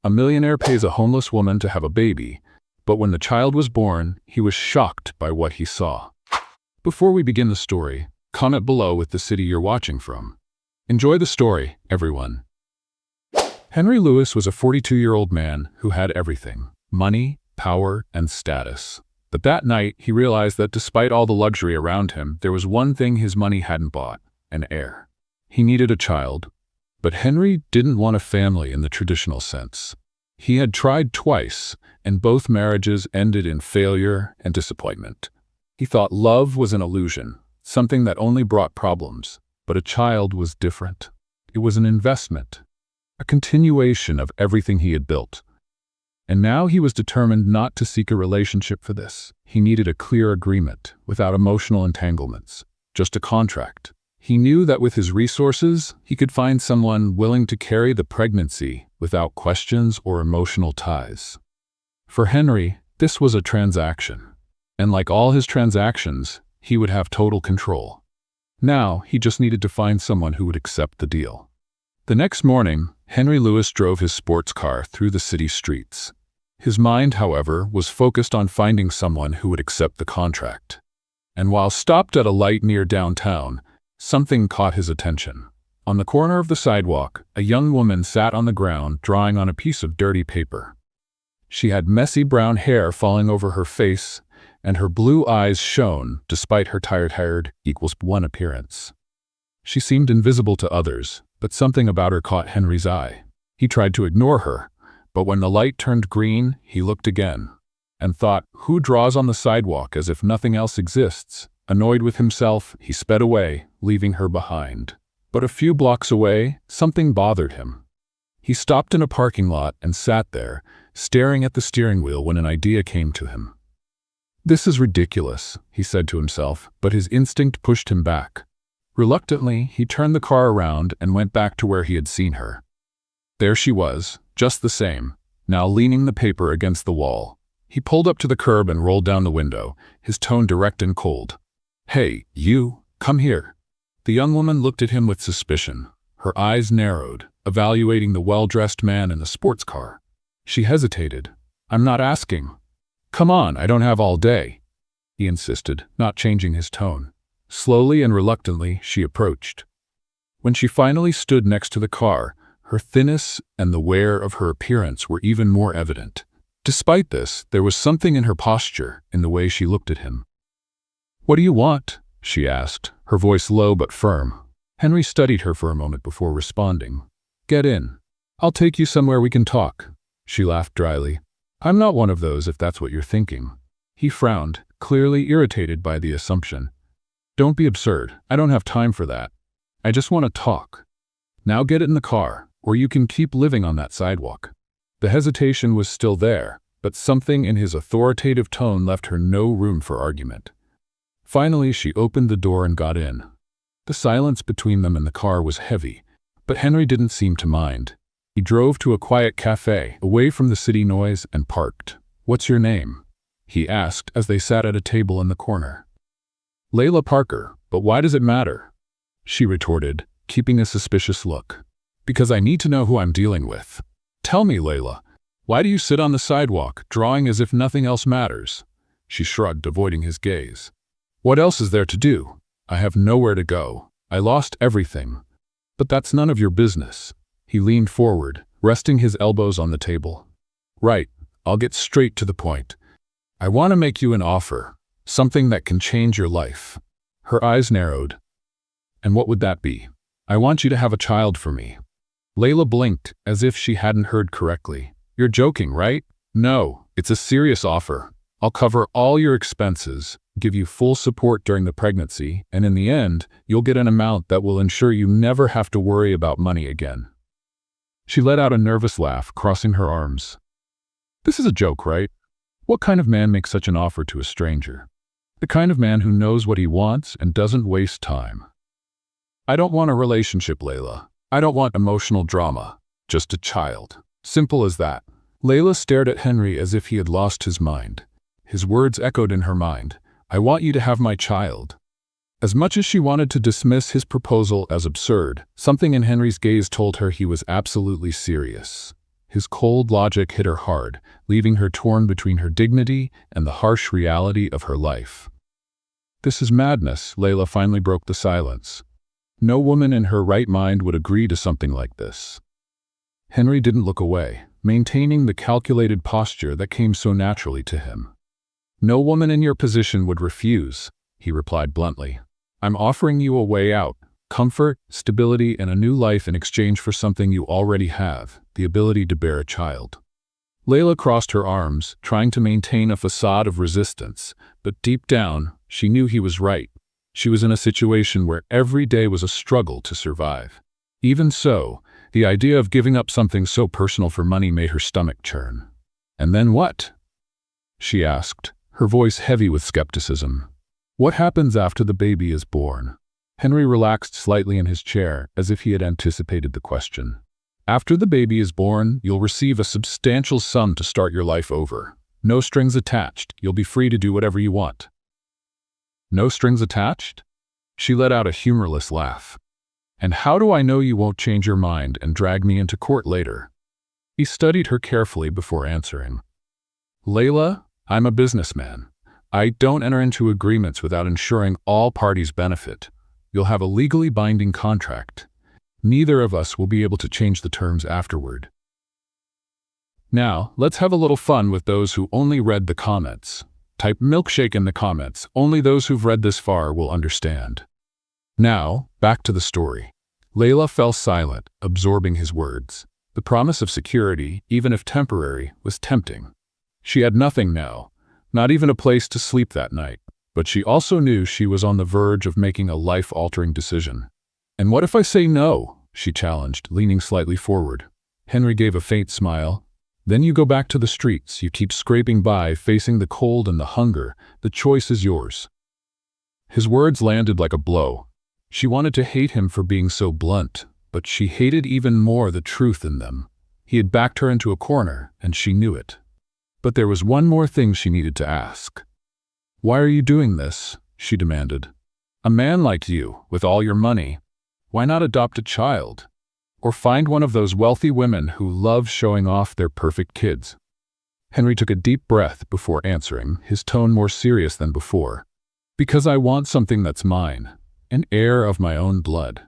A millionaire pays a homeless woman to have a baby, but when the child was born, he was shocked by what he saw. Before we begin the story, comment below with the city you're watching from. Enjoy the story, everyone. Henry Lewis was a 42-year-old man who had everything: money, power, and status. But that night, he realized that despite all the luxury around him, there was one thing his money hadn't bought: an heir. He needed a child. But Henry didn't want a family in the traditional sense. He had tried twice, and both marriages ended in failure and disappointment. He thought love was an illusion, something that only brought problems. But a child was different. It was an investment, a continuation of everything he had built. And now he was determined not to seek a relationship for this. He needed a clear agreement, without emotional entanglements, just a contract. He knew that with his resources, he could find someone willing to carry the pregnancy without questions or emotional ties. For Henry, this was a transaction. And like all his transactions, he would have total control. Now, he just needed to find someone who would accept the deal. The next morning, Henry Lewis drove his sports car through the city streets. His mind, however, was focused on finding someone who would accept the contract. And while stopped at a light near downtown, something caught his attention. On the corner of the sidewalk, a young woman sat on the ground drawing on a piece of dirty paper. She had messy brown hair falling over her face, and her blue eyes shone despite her tired equals one appearance. She seemed invisible to others, but something about her caught Henry's eye. He tried to ignore her, but when the light turned green, he looked again, and thought, who draws on the sidewalk as if nothing else exists? Annoyed with himself, he sped away, leaving her behind. But a few blocks away, something bothered him. He stopped in a parking lot and sat there, staring at the steering wheel when an idea came to him. This is ridiculous, he said to himself, but his instinct pushed him back. Reluctantly, he turned the car around and went back to where he had seen her. There she was, just the same, now leaning the paper against the wall. He pulled up to the curb and rolled down the window, his tone direct and cold. "Hey, you, come here." The young woman looked at him with suspicion. Her eyes narrowed, evaluating the well-dressed man in the sports car. She hesitated. "I'm not asking." "Come on, I don't have all day," he insisted, not changing his tone. Slowly and reluctantly, she approached. When she finally stood next to the car, her thinness and the wear of her appearance were even more evident. Despite this, there was something in her posture, in the way she looked at him. "What do you want?" she asked, her voice low but firm. Henry studied her for a moment before responding. "Get in. I'll take you somewhere we can talk." She laughed dryly. "I'm not one of those, if that's what you're thinking." He frowned, clearly irritated by the assumption. "Don't be absurd. I don't have time for that. I just want to talk. Now get in the car, or you can keep living on that sidewalk." The hesitation was still there, but something in his authoritative tone left her no room for argument. Finally, she opened the door and got in. The silence between them in the car was heavy, but Henry didn't seem to mind. He drove to a quiet cafe, away from the city noise, and parked. "What's your name?" he asked as they sat at a table in the corner. "Layla Parker, but why does it matter?" she retorted, keeping a suspicious look. "Because I need to know who I'm dealing with. Tell me, Layla, why do you sit on the sidewalk, drawing as if nothing else matters?" She shrugged, avoiding his gaze. "What else is there to do? I have nowhere to go. I lost everything. But that's none of your business." He leaned forward, resting his elbows on the table. "Right, I'll get straight to the point. I want to make you an offer, something that can change your life." Her eyes narrowed. "And what would that be?" "I want you to have a child for me." Layla blinked, as if she hadn't heard correctly. "You're joking, right?" "No, it's a serious offer. I'll cover all your expenses, give you full support during the pregnancy, and in the end, you'll get an amount that will ensure you never have to worry about money again." She let out a nervous laugh, crossing her arms. "This is a joke, right? What kind of man makes such an offer to a stranger? The kind of man who knows what he wants and doesn't waste time." "I don't want a relationship, Layla. I don't want emotional drama. Just a child. Simple as that." Layla stared at Henry as if he had lost his mind. His words echoed in her mind. "I want you to have my child." As much as she wanted to dismiss his proposal as absurd, something in Henry's gaze told her he was absolutely serious. His cold logic hit her hard, leaving her torn between her dignity and the harsh reality of her life. "This is madness," Layla finally broke the silence. No woman in her right mind would agree to something like this. Henry didn't look away, maintaining the calculated posture that came so naturally to him. "No woman in your position would refuse," he replied bluntly. "I'm offering you a way out, comfort, stability, and a new life in exchange for something you already have, the ability to bear a child." Layla crossed her arms, trying to maintain a facade of resistance, but deep down, she knew he was right. She was in a situation where every day was a struggle to survive. Even so, the idea of giving up something so personal for money made her stomach churn. "And then what?" she asked, her voice heavy with skepticism. "What happens after the baby is born?" Henry relaxed slightly in his chair, as if he had anticipated the question. "After the baby is born, you'll receive a substantial sum to start your life over. No strings attached. You'll be free to do whatever you want." "No strings attached?" She let out a humorless laugh. "And how do I know you won't change your mind and drag me into court later?" He studied her carefully before answering. "Layla, I'm a businessman. I don't enter into agreements without ensuring all parties benefit. You'll have a legally binding contract. Neither of us will be able to change the terms afterward. Now, let's have a little fun with those who only read the comments. Type milkshake in the comments. Only those who've read this far will understand." Now, back to the story. Layla fell silent, absorbing his words. The promise of security, even if temporary, was tempting. She had nothing now, not even a place to sleep that night, but she also knew she was on the verge of making a life-altering decision. "And what if I say no?" she challenged, leaning slightly forward. Henry gave a faint smile. "Then you go back to the streets. You keep scraping by, facing the cold and the hunger. The choice is yours." His words landed like a blow. She wanted to hate him for being so blunt, but she hated even more the truth in them. He had backed her into a corner, and she knew it. But there was one more thing she needed to ask. "Why are you doing this?" she demanded. "A man like you, with all your money, why not adopt a child? Or find one of those wealthy women who love showing off their perfect kids?" Henry took a deep breath before answering, his tone more serious than before. "Because I want something that's mine, an heir of my own blood.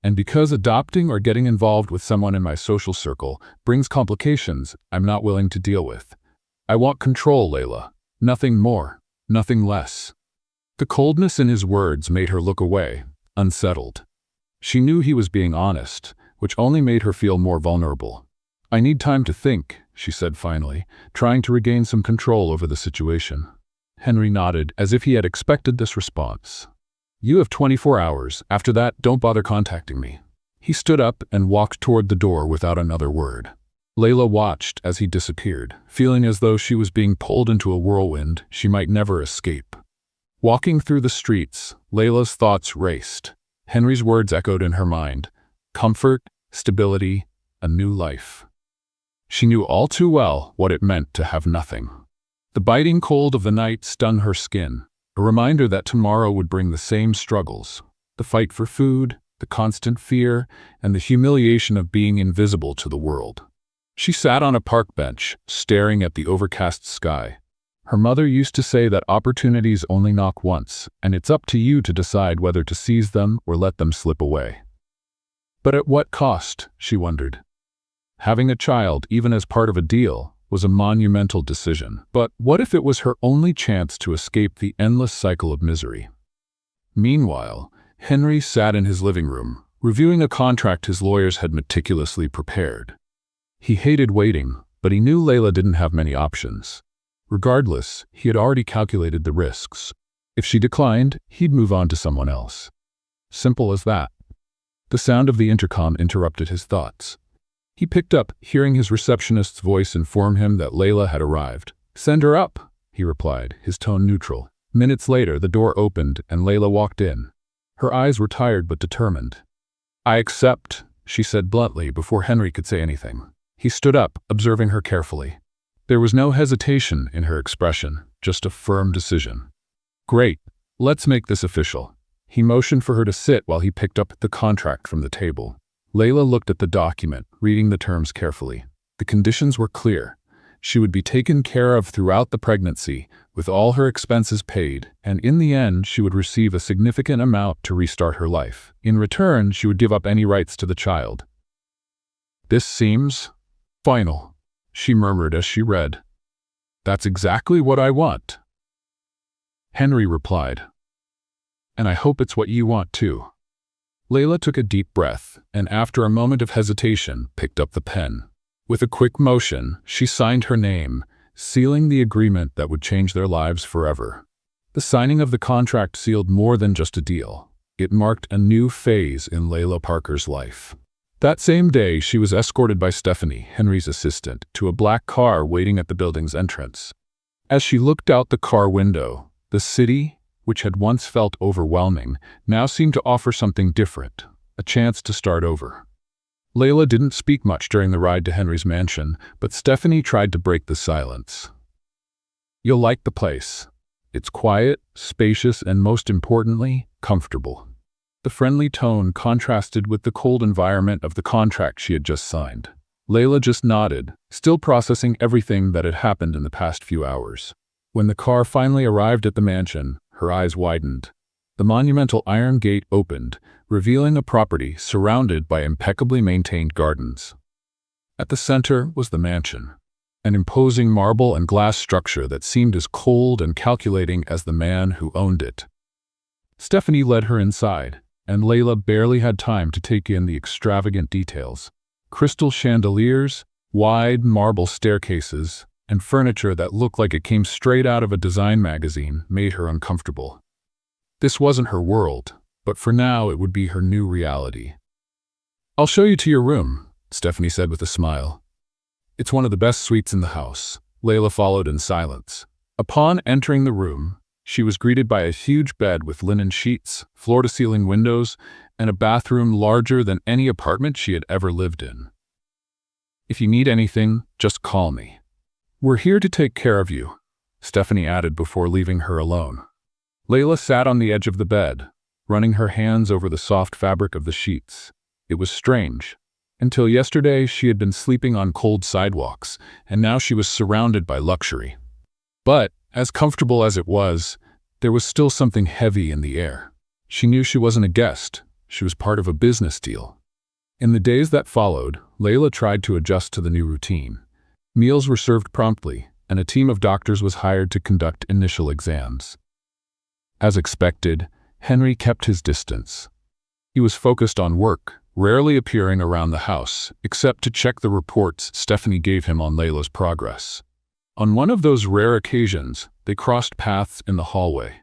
And because adopting or getting involved with someone in my social circle brings complications I'm not willing to deal with. I want control, Layla. Nothing more, nothing less." The coldness in his words made her look away, unsettled. She knew he was being honest, which only made her feel more vulnerable. "I need time to think," she said finally, trying to regain some control over the situation. Henry nodded, as if he had expected this response. "You have 24 hours. After that, don't bother contacting me." He stood up and walked toward the door without another word. Layla watched as he disappeared, feeling as though she was being pulled into a whirlwind she might never escape. Walking through the streets, Layla's thoughts raced. Henry's words echoed in her mind. Comfort, stability, a new life. She knew all too well what it meant to have nothing. The biting cold of the night stung her skin, a reminder that tomorrow would bring the same struggles, the fight for food, the constant fear, and the humiliation of being invisible to the world. She sat on a park bench, staring at the overcast sky. Her mother used to say that opportunities only knock once, and it's up to you to decide whether to seize them or let them slip away. But at what cost, she wondered. Having a child, even as part of a deal, was a monumental decision. But what if it was her only chance to escape the endless cycle of misery? Meanwhile, Henry sat in his living room, reviewing a contract his lawyers had meticulously prepared. He hated waiting, but he knew Layla didn't have many options. Regardless, he had already calculated the risks. If she declined, he'd move on to someone else. Simple as that. The sound of the intercom interrupted his thoughts. He picked up, hearing his receptionist's voice inform him that Layla had arrived. "Send her up," he replied, his tone neutral. Minutes later, the door opened and Layla walked in. Her eyes were tired but determined. "I accept," she said bluntly before Henry could say anything. He stood up, observing her carefully. There was no hesitation in her expression, just a firm decision. "Great, let's make this official." He motioned for her to sit while he picked up the contract from the table. Layla looked at the document, reading the terms carefully. The conditions were clear. She would be taken care of throughout the pregnancy, with all her expenses paid, and in the end she would receive a significant amount to restart her life. In return, she would give up any rights to the child. "This seems final," she murmured as she read. "That's exactly what I want." Henry replied, "And I hope it's what you want too." Layla took a deep breath, and after a moment of hesitation, picked up the pen. With a quick motion, she signed her name, sealing the agreement that would change their lives forever. The signing of the contract sealed more than just a deal. It marked a new phase in Layla Parker's life. That same day, she was escorted by Stephanie, Henry's assistant, to a black car waiting at the building's entrance. As she looked out the car window, the city, which had once felt overwhelming, now seemed to offer something different, a chance to start over. Layla didn't speak much during the ride to Henry's mansion, but Stephanie tried to break the silence. "You'll like the place. It's quiet, spacious, and most importantly, comfortable." The friendly tone contrasted with the cold environment of the contract she had just signed. Layla just nodded, still processing everything that had happened in the past few hours. When the car finally arrived at the mansion, her eyes widened. The monumental iron gate opened, revealing a property surrounded by impeccably maintained gardens. At the center was the mansion, an imposing marble and glass structure that seemed as cold and calculating as the man who owned it. Stephanie led her inside, and Layla barely had time to take in the extravagant details. Crystal chandeliers, wide marble staircases, and furniture that looked like it came straight out of a design magazine made her uncomfortable. This wasn't her world, but for now it would be her new reality. "I'll show you to your room," Stephanie said with a smile. "It's one of the best suites in the house." Layla followed in silence. Upon entering the room, she was greeted by a huge bed with linen sheets, floor-to-ceiling windows, and a bathroom larger than any apartment she had ever lived in. "If you need anything, just call me. We're here to take care of you," Stephanie added before leaving her alone. Layla sat on the edge of the bed, running her hands over the soft fabric of the sheets. It was strange. Until yesterday, she had been sleeping on cold sidewalks, and now she was surrounded by luxury. But, as comfortable as it was, there was still something heavy in the air. She knew she wasn't a guest. She was part of a business deal. In the days that followed, Layla tried to adjust to the new routine. Meals were served promptly, and a team of doctors was hired to conduct initial exams. As expected, Henry kept his distance. He was focused on work, rarely appearing around the house, except to check the reports Stephanie gave him on Layla's progress. On one of those rare occasions, they crossed paths in the hallway.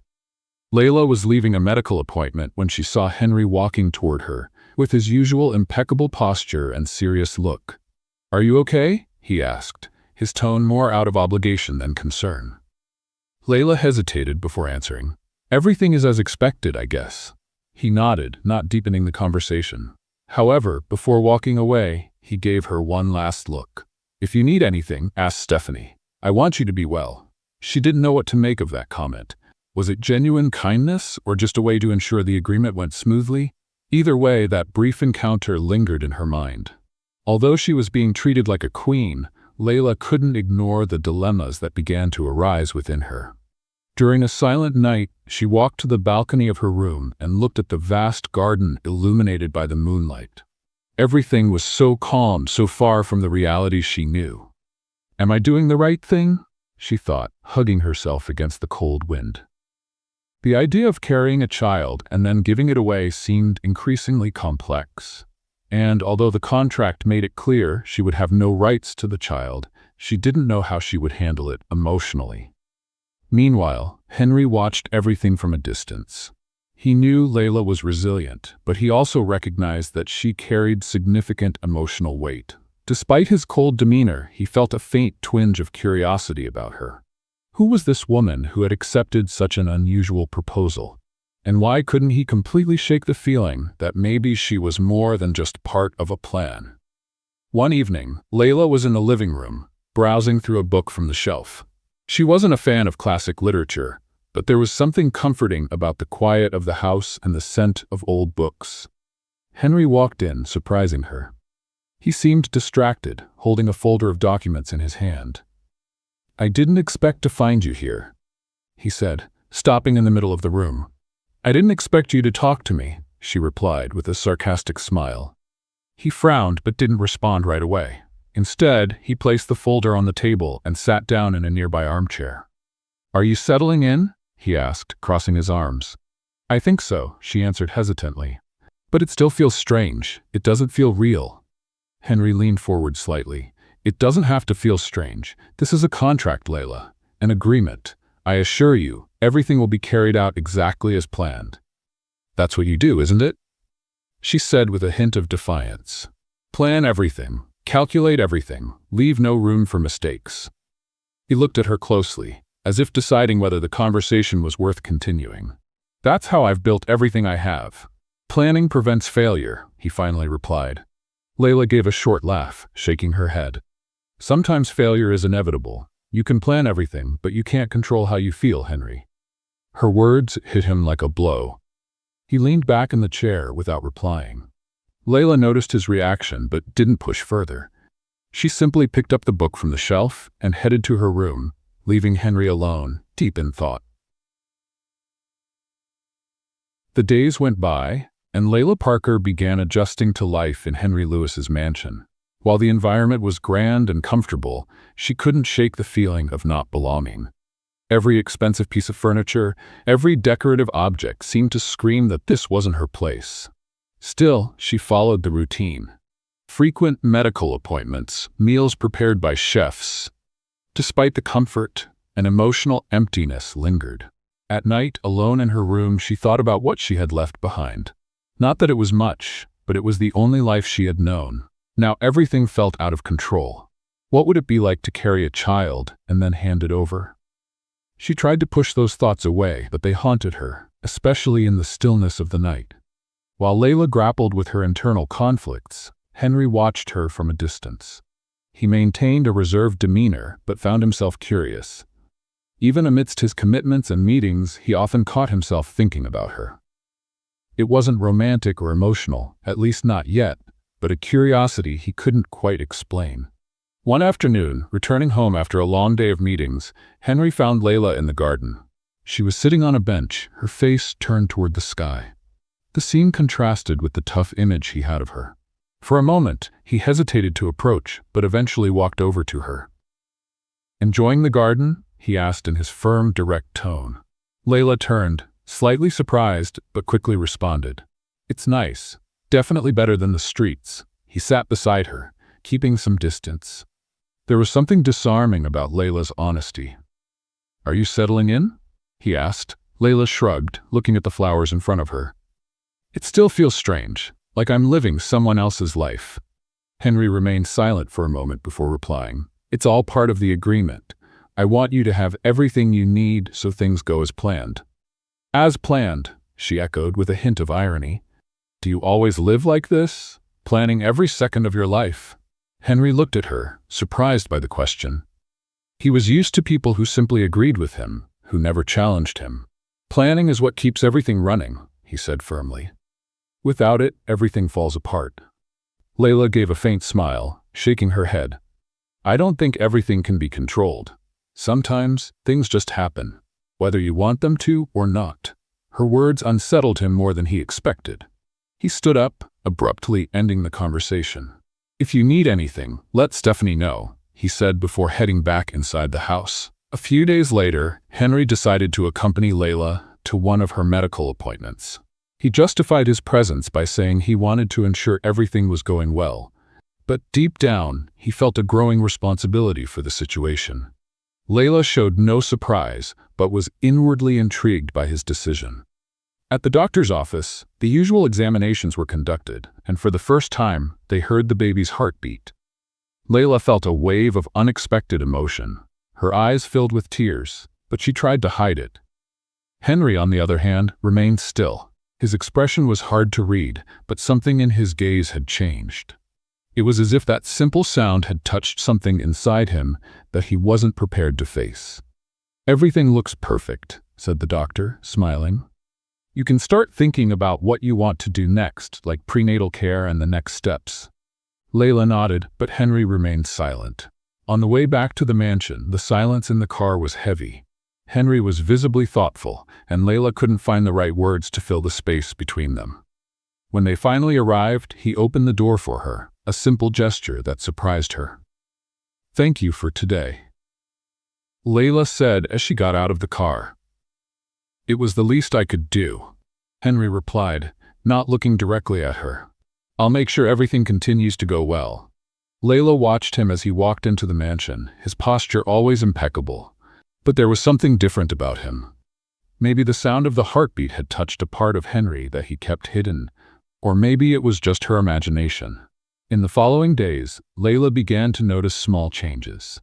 Layla was leaving a medical appointment when she saw Henry walking toward her, with his usual impeccable posture and serious look. "Are you okay?" he asked, his tone more out of obligation than concern. Layla hesitated before answering. "Everything is as expected, I guess." He nodded, not deepening the conversation. However, before walking away, he gave her one last look. "If you need anything, ask Stephanie. I want you to be well." She didn't know what to make of that comment. Was it genuine kindness, or just a way to ensure the agreement went smoothly? Either way, that brief encounter lingered in her mind. Although she was being treated like a queen, Layla couldn't ignore the dilemmas that began to arise within her. During a silent night, she walked to the balcony of her room and looked at the vast garden illuminated by the moonlight. Everything was so calm, so far from the reality she knew. "Am I doing the right thing?" she thought, hugging herself against the cold wind. The idea of carrying a child and then giving it away seemed increasingly complex. And although the contract made it clear she would have no rights to the child, she didn't know how she would handle it emotionally. Meanwhile, Henry watched everything from a distance. He knew Layla was resilient, but he also recognized that she carried significant emotional weight. Despite his cold demeanor, he felt a faint twinge of curiosity about her. Who was this woman who had accepted such an unusual proposal? And why couldn't he completely shake the feeling that maybe she was more than just part of a plan? One evening, Layla was in the living room, browsing through a book from the shelf. She wasn't a fan of classic literature, but there was something comforting about the quiet of the house and the scent of old books. Henry walked in, surprising her. He seemed distracted, holding a folder of documents in his hand. "I didn't expect to find you here," he said, stopping in the middle of the room. "I didn't expect you to talk to me," she replied with a sarcastic smile. He frowned but didn't respond right away. Instead, he placed the folder on the table and sat down in a nearby armchair. "Are you settling in?" he asked, crossing his arms. "I think so," she answered hesitantly. "But it still feels strange. It doesn't feel real." Henry leaned forward slightly. "It doesn't have to feel strange. This is a contract, Layla. An agreement. I assure you, everything will be carried out exactly as planned." "That's what you do, isn't it?" she said with a hint of defiance. "Plan everything. Calculate everything. Leave no room for mistakes." He looked at her closely, as if deciding whether the conversation was worth continuing. "That's how I've built everything I have. Planning prevents failure," he finally replied. Layla gave a short laugh, shaking her head. "Sometimes failure is inevitable. You can plan everything, but you can't control how you feel, Henry." Her words hit him like a blow. He leaned back in the chair without replying. Layla noticed his reaction but didn't push further. She simply picked up the book from the shelf and headed to her room, leaving Henry alone, deep in thought. The days went by, and Layla Parker began adjusting to life in Henry Lewis's mansion. While the environment was grand and comfortable, she couldn't shake the feeling of not belonging. Every expensive piece of furniture, every decorative object seemed to scream that this wasn't her place. Still, she followed the routine. Frequent medical appointments, meals prepared by chefs. Despite the comfort, an emotional emptiness lingered. At night, alone in her room, she thought about what she had left behind. Not that it was much, but it was the only life she had known. Now everything felt out of control. What would it be like to carry a child and then hand it over? She tried to push those thoughts away, but they haunted her, especially in the stillness of the night. While Layla grappled with her internal conflicts, Henry watched her from a distance. He maintained a reserved demeanor, but found himself curious. Even amidst his commitments and meetings, he often caught himself thinking about her. It wasn't romantic or emotional, at least not yet, but a curiosity he couldn't quite explain. One afternoon, returning home after a long day of meetings, Henry found Layla in the garden. She was sitting on a bench, her face turned toward the sky. The scene contrasted with the tough image he had of her. For a moment, he hesitated to approach, but eventually walked over to her. "Enjoying the garden?" he asked in his firm, direct tone. Layla turned, slightly surprised, but quickly responded. "It's nice. Definitely better than the streets." He sat beside her, keeping some distance. There was something disarming about Layla's honesty. "Are you settling in?" he asked. Layla shrugged, looking at the flowers in front of her. "It still feels strange, like I'm living someone else's life." Henry remained silent for a moment before replying. "It's all part of the agreement. I want you to have everything you need so things go as planned." "As planned," she echoed with a hint of irony. "Do you always live like this? Planning every second of your life?" Henry looked at her, surprised by the question. He was used to people who simply agreed with him, who never challenged him. "Planning is what keeps everything running," he said firmly. "Without it, everything falls apart." Layla gave a faint smile, shaking her head. "I don't think everything can be controlled. Sometimes, things just happen, whether you want them to or not." Her words unsettled him more than he expected. He stood up, abruptly ending the conversation. "If you need anything, let Stephanie know," he said before heading back inside the house. A few days later, Henry decided to accompany Layla to one of her medical appointments. He justified his presence by saying he wanted to ensure everything was going well, but deep down, he felt a growing responsibility for the situation. Layla showed no surprise, but was inwardly intrigued by his decision. At the doctor's office, the usual examinations were conducted, and for the first time, they heard the baby's heartbeat. Layla felt a wave of unexpected emotion. Her eyes filled with tears, but she tried to hide it. Henry, on the other hand, remained still. His expression was hard to read, but something in his gaze had changed. It was as if that simple sound had touched something inside him that he wasn't prepared to face. "Everything looks perfect," said the doctor, smiling. "You can start thinking about what you want to do next, like prenatal care and the next steps." Layla nodded, but Henry remained silent. On the way back to the mansion, the silence in the car was heavy. Henry was visibly thoughtful, and Layla couldn't find the right words to fill the space between them. When they finally arrived, he opened the door for her, a simple gesture that surprised her. "Thank you for today," Layla said as she got out of the car. "It was the least I could do," Henry replied, not looking directly at her. "I'll make sure everything continues to go well." Layla watched him as he walked into the mansion, his posture always impeccable. But there was something different about him. Maybe the sound of the heartbeat had touched a part of Henry that he kept hidden, or maybe it was just her imagination. In the following days, Layla began to notice small changes.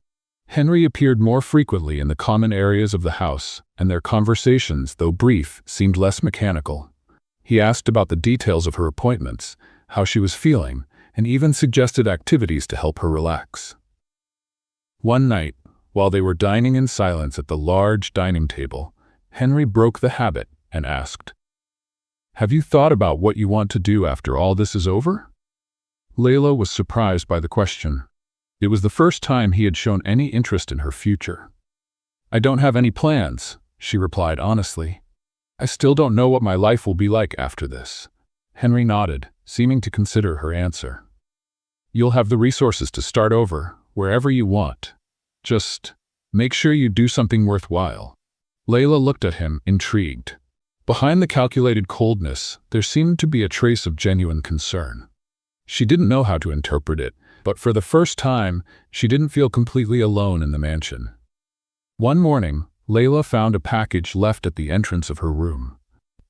Henry appeared more frequently in the common areas of the house, and their conversations, though brief, seemed less mechanical. He asked about the details of her appointments, how she was feeling, and even suggested activities to help her relax. One night, while they were dining in silence at the large dining table, Henry broke the habit and asked, "Have you thought about what you want to do after all this is over?" Layla was surprised by the question. It was the first time he had shown any interest in her future. "I don't have any plans," she replied honestly. "I still don't know what my life will be like after this." Henry nodded, seeming to consider her answer. "You'll have the resources to start over, wherever you want. Just make sure you do something worthwhile." Layla looked at him, intrigued. Behind the calculated coldness, there seemed to be a trace of genuine concern. She didn't know how to interpret it, but for the first time, she didn't feel completely alone in the mansion. One morning, Layla found a package left at the entrance of her room.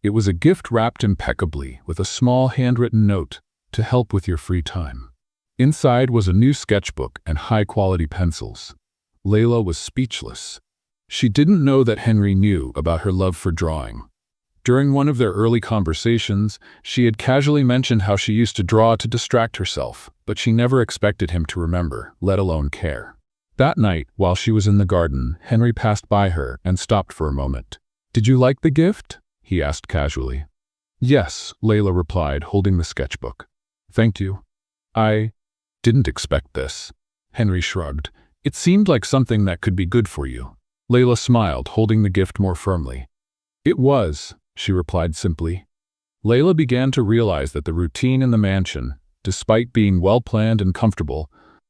It was a gift wrapped impeccably with a small handwritten note, "To help with your free time." Inside was a new sketchbook and high-quality pencils. Layla was speechless. She didn't know that Henry knew about her love for drawing. During one of their early conversations, she had casually mentioned how she used to draw to distract herself, but she never expected him to remember, let alone care. That night, while she was in the garden, Henry passed by her and stopped for a moment. "Did you like the gift?" he asked casually. "Yes," Layla replied, holding the sketchbook. "Thank you. I didn't expect this." Henry shrugged. "It seemed like something that could be good for you." Layla smiled, holding the gift more firmly. "It was," she replied simply. Layla began to realize that the routine in the mansion, despite being well-planned and comfortable,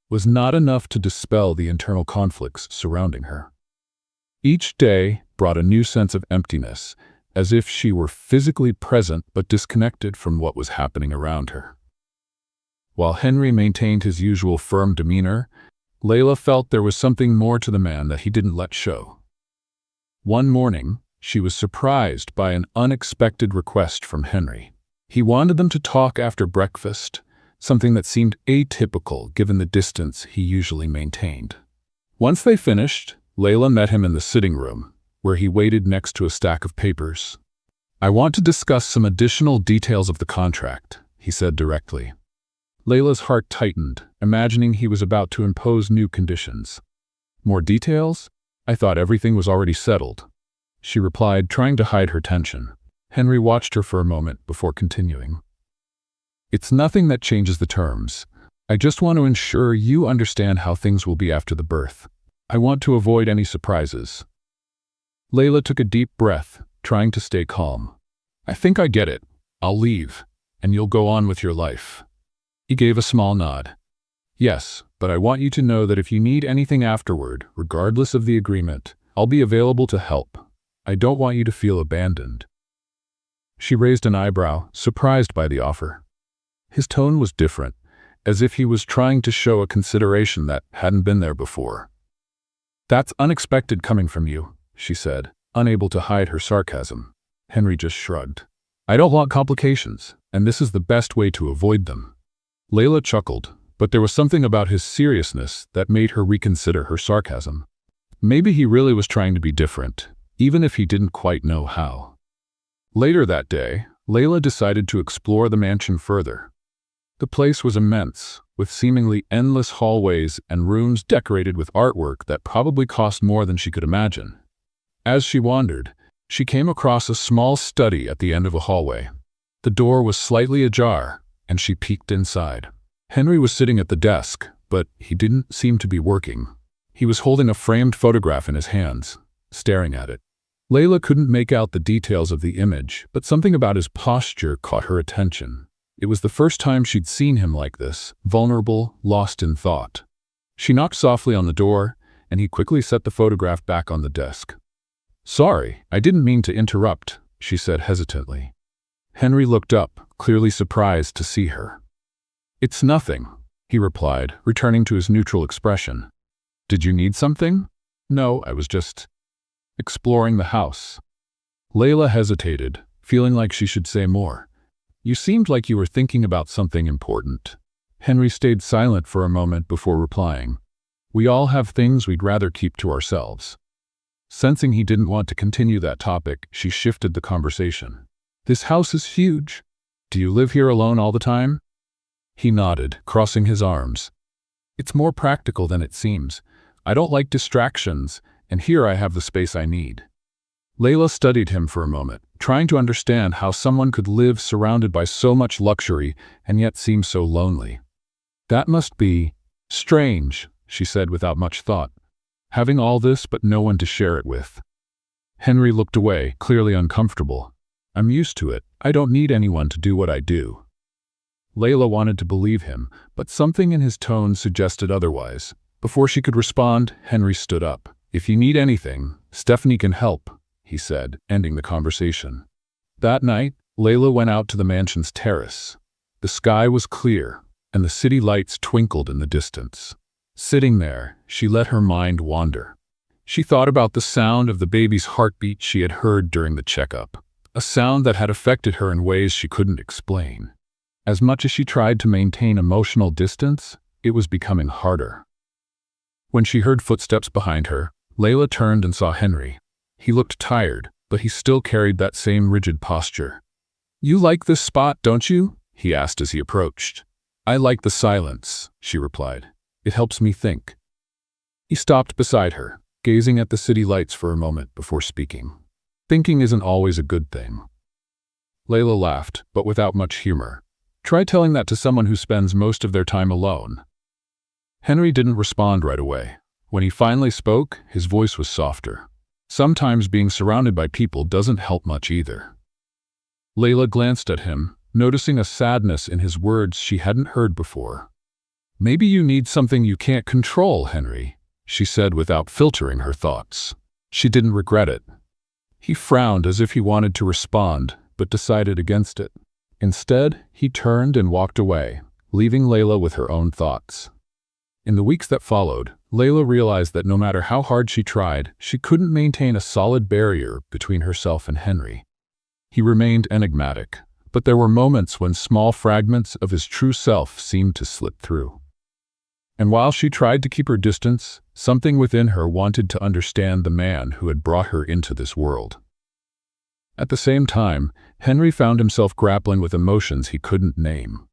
was not enough to dispel the internal conflicts surrounding her. Each day brought a new sense of emptiness, as if she were physically present but disconnected from what was happening around her. While Henry maintained his usual firm demeanor, Layla felt there was something more to the man that he didn't let show. One morning, she was surprised by an unexpected request from Henry. He wanted them to talk after breakfast, something that seemed atypical given the distance he usually maintained. Once they finished, Layla met him in the sitting room, where he waited next to a stack of papers. "I want to discuss some additional details of the contract," he said directly. Layla's heart tightened, imagining he was about to impose new conditions. "More details? I thought everything was already settled," she replied, trying to hide her tension. Henry watched her for a moment before continuing. "It's nothing that changes the terms. I just want to ensure you understand how things will be after the birth. I want to avoid any surprises." Layla took a deep breath, trying to stay calm. "I think I get it. I'll leave, and you'll go on with your life." He gave a small nod. "Yes, but I want you to know that if you need anything afterward, regardless of the agreement, I'll be available to help. I don't want you to feel abandoned." She raised an eyebrow, surprised by the offer. His tone was different, as if he was trying to show a consideration that hadn't been there before. "That's unexpected coming from you," she said, unable to hide her sarcasm. Henry just shrugged. "I don't want complications, and this is the best way to avoid them." Layla chuckled, but there was something about his seriousness that made her reconsider her sarcasm. Maybe he really was trying to be different, even if he didn't quite know how. Later that day, Layla decided to explore the mansion further. The place was immense, with seemingly endless hallways and rooms decorated with artwork that probably cost more than she could imagine. As she wandered, she came across a small study at the end of a hallway. The door was slightly ajar, and she peeked inside. Henry was sitting at the desk, but he didn't seem to be working. He was holding a framed photograph in his hands, staring at it. Layla couldn't make out the details of the image, but something about his posture caught her attention. It was the first time she'd seen him like this, vulnerable, lost in thought. She knocked softly on the door, and he quickly set the photograph back on the desk. "Sorry, I didn't mean to interrupt," she said hesitantly. Henry looked up, clearly surprised to see her. "It's nothing," he replied, returning to his neutral expression. "Did you need something?" "No, I was just exploring the house." Layla hesitated, feeling like she should say more. "You seemed like you were thinking about something important." Henry stayed silent for a moment before replying. "We all have things we'd rather keep to ourselves." Sensing he didn't want to continue that topic, she shifted the conversation. "This house is huge. Do you live here alone all the time?" He nodded, crossing his arms. "It's more practical than it seems. I don't like distractions, and here I have the space I need." Layla studied him for a moment, trying to understand how someone could live surrounded by so much luxury and yet seem so lonely. "That must be strange," she said without much thought. "Having all this but no one to share it with." Henry looked away, clearly uncomfortable. "I'm used to it. I don't need anyone to do what I do." Layla wanted to believe him, but something in his tone suggested otherwise. Before she could respond, Henry stood up. "If you need anything, Stephanie can help," he said, ending the conversation. That night, Layla went out to the mansion's terrace. The sky was clear, and the city lights twinkled in the distance. Sitting there, she let her mind wander. She thought about the sound of the baby's heartbeat she had heard during the checkup, a sound that had affected her in ways she couldn't explain. As much as she tried to maintain emotional distance, it was becoming harder. When she heard footsteps behind her, Layla turned and saw Henry. He looked tired, but he still carried that same rigid posture. "You like this spot, don't you?" he asked as he approached. "I like the silence," she replied. "It helps me think." He stopped beside her, gazing at the city lights for a moment before speaking. "Thinking isn't always a good thing." Layla laughed, but without much humor. "Try telling that to someone who spends most of their time alone." Henry didn't respond right away. When he finally spoke, his voice was softer. "Sometimes being surrounded by people doesn't help much either." Layla glanced at him, noticing a sadness in his words she hadn't heard before. "Maybe you need something you can't control, Henry," she said without filtering her thoughts. She didn't regret it. He frowned as if he wanted to respond, but decided against it. Instead, he turned and walked away, leaving Layla with her own thoughts. In the weeks that followed, Layla realized that no matter how hard she tried, she couldn't maintain a solid barrier between herself and Henry. He remained enigmatic, but there were moments when small fragments of his true self seemed to slip through. And while she tried to keep her distance, something within her wanted to understand the man who had brought her into this world. At the same time, Henry found himself grappling with emotions he couldn't name.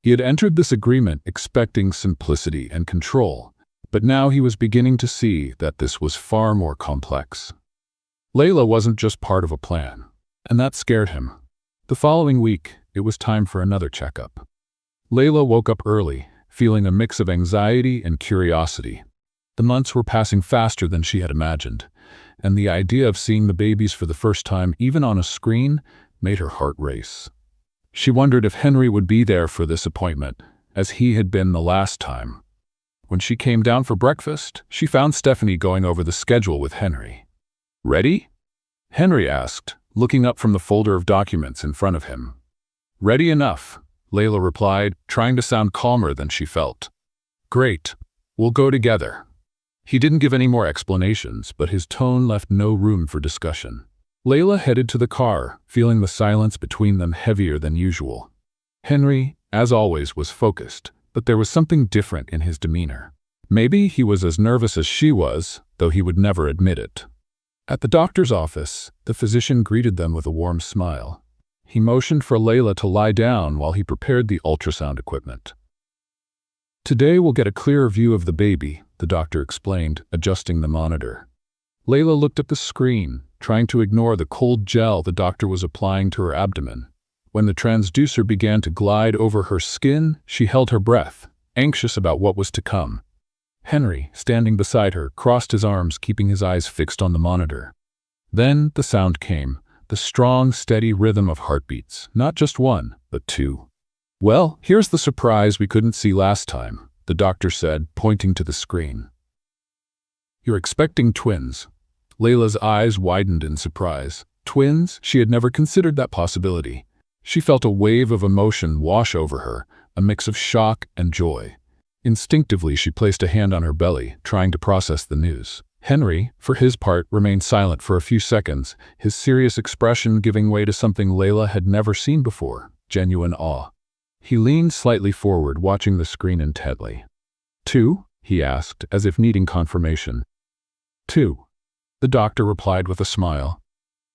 He had entered this agreement expecting simplicity and control, but now he was beginning to see that this was far more complex. Layla wasn't just part of a plan, and that scared him. The following week, it was time for another checkup. Layla woke up early, feeling a mix of anxiety and curiosity. The months were passing faster than she had imagined, and the idea of seeing the babies for the first time, even on a screen, made her heart race. She wondered if Henry would be there for this appointment, as he had been the last time. When she came down for breakfast, she found Stephanie going over the schedule with Henry. "Ready?" Henry asked, looking up from the folder of documents in front of him. "Ready enough," Layla replied, trying to sound calmer than she felt. "Great. We'll go together." He didn't give any more explanations, but his tone left no room for discussion. Layla headed to the car, feeling the silence between them heavier than usual. Henry, as always, was focused, but there was something different in his demeanor. Maybe he was as nervous as she was, though he would never admit it. At the doctor's office, the physician greeted them with a warm smile. He motioned for Layla to lie down while he prepared the ultrasound equipment. "Today we'll get a clearer view of the baby," the doctor explained, adjusting the monitor. Layla looked at the screen, trying to ignore the cold gel the doctor was applying to her abdomen. When the transducer began to glide over her skin, she held her breath, anxious about what was to come. Henry, standing beside her, crossed his arms, keeping his eyes fixed on the monitor. Then the sound came, the strong, steady rhythm of heartbeats, not just one, but two. "Well, here's the surprise we couldn't see last time," the doctor said, pointing to the screen. "You're expecting twins." Layla's eyes widened in surprise. Twins? She had never considered that possibility. She felt a wave of emotion wash over her, a mix of shock and joy. Instinctively, she placed a hand on her belly, trying to process the news. Henry, for his part, remained silent for a few seconds, his serious expression giving way to something Layla had never seen before, genuine awe. He leaned slightly forward, watching the screen intently. "Two?" he asked, as if needing confirmation. "Two," the doctor replied with a smile.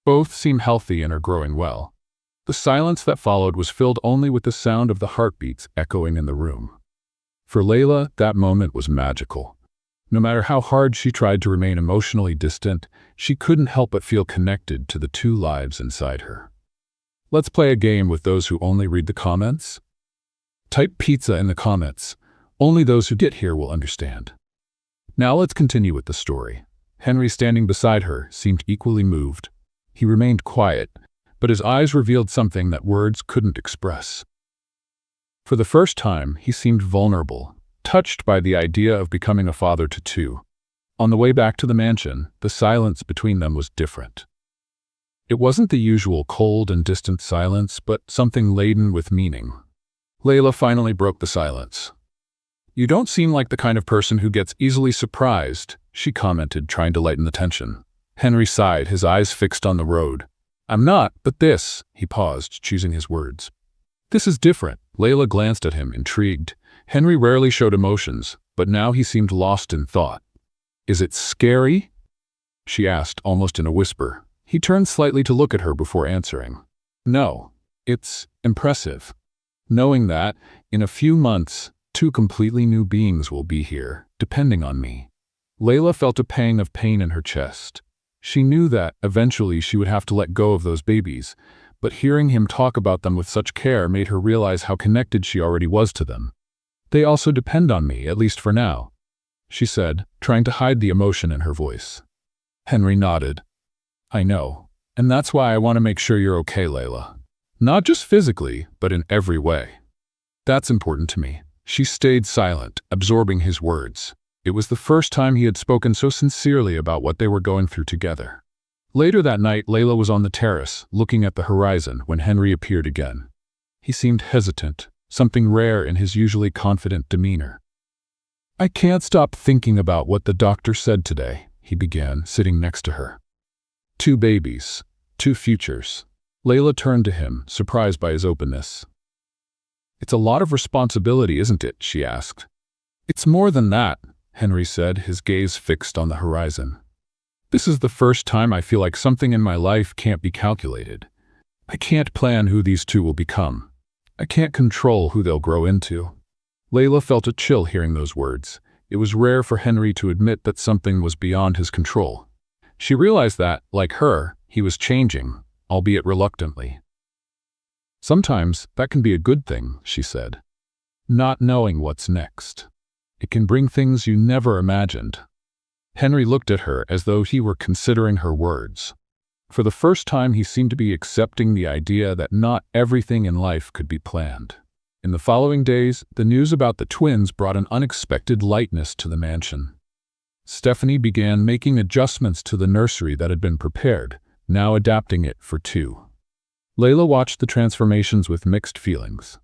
"Both seem healthy and are growing well." The silence that followed was filled only with the sound of the heartbeats echoing in the room. For Layla, that moment was magical. No matter how hard she tried to remain emotionally distant, she couldn't help but feel connected to the two lives inside her. Let's play a game with those who only read the comments. Type pizza in the comments. Only those who get here will understand. Now let's continue with the story. Henry, standing beside her, seemed equally moved. He remained quiet, but his eyes revealed something that words couldn't express. For the first time, he seemed vulnerable, touched by the idea of becoming a father to two. On the way back to the mansion, the silence between them was different. It wasn't the usual cold and distant silence, but something laden with meaning. Layla finally broke the silence. "You don't seem like the kind of person who gets easily surprised," she commented, trying to lighten the tension. Henry sighed, his eyes fixed on the road. "I'm not, but this," he paused, choosing his words. "This is different." Layla glanced at him, intrigued. Henry rarely showed emotions, but now he seemed lost in thought. "Is it scary?" she asked, almost in a whisper. He turned slightly to look at her before answering. "No, it's impressive. Knowing that, in a few months, two completely new beings will be here, depending on me." Layla felt a pang of pain in her chest. She knew that, eventually, she would have to let go of those babies, but hearing him talk about them with such care made her realize how connected she already was to them. "They also depend on me, at least for now," she said, trying to hide the emotion in her voice. Henry nodded. "I know, and that's why I want to make sure you're okay, Layla. Not just physically, but in every way. That's important to me." She stayed silent, absorbing his words. It was the first time he had spoken so sincerely about what they were going through together. Later that night, Layla was on the terrace, looking at the horizon, when Henry appeared again. He seemed hesitant, something rare in his usually confident demeanor. "I can't stop thinking about what the doctor said today," he began, sitting next to her. "Two babies, two futures." Layla turned to him, surprised by his openness. "It's a lot of responsibility, isn't it?" she asked. "It's more than that," Henry said, his gaze fixed on the horizon. "This is the first time I feel like something in my life can't be calculated. I can't plan who these two will become. I can't control who they'll grow into." Layla felt a chill hearing those words. It was rare for Henry to admit that something was beyond his control. She realized that, like her, he was changing, albeit reluctantly. "Sometimes that can be a good thing," she said. "Not knowing what's next. It can bring things you never imagined." Henry looked at her as though he were considering her words. For the first time, he seemed to be accepting the idea that not everything in life could be planned. In the following days, the news about the twins brought an unexpected lightness to the mansion. Stephanie began making adjustments to the nursery that had been prepared, now adapting it for two. Layla watched the transformations with mixed feelings.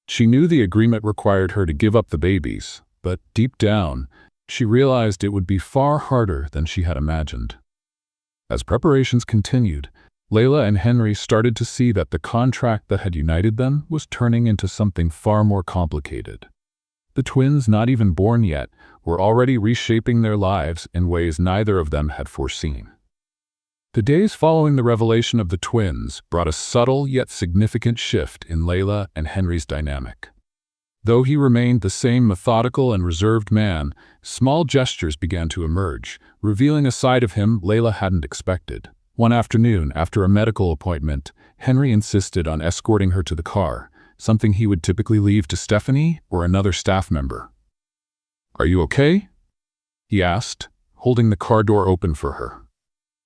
She knew the agreement required her to give up the babies, but deep down, she realized it would be far harder than she had imagined. As preparations continued, Layla and Henry started to see that the contract that had united them was turning into something far more complicated. The twins, not even born yet, were already reshaping their lives in ways neither of them had foreseen. The days following the revelation of the twins brought a subtle yet significant shift in Layla and Henry's dynamic. Though he remained the same methodical and reserved man, small gestures began to emerge, revealing a side of him Layla hadn't expected. One afternoon, after a medical appointment, Henry insisted on escorting her to the car, something he would typically leave to Stephanie or another staff member. "Are you okay?" he asked, holding the car door open for her.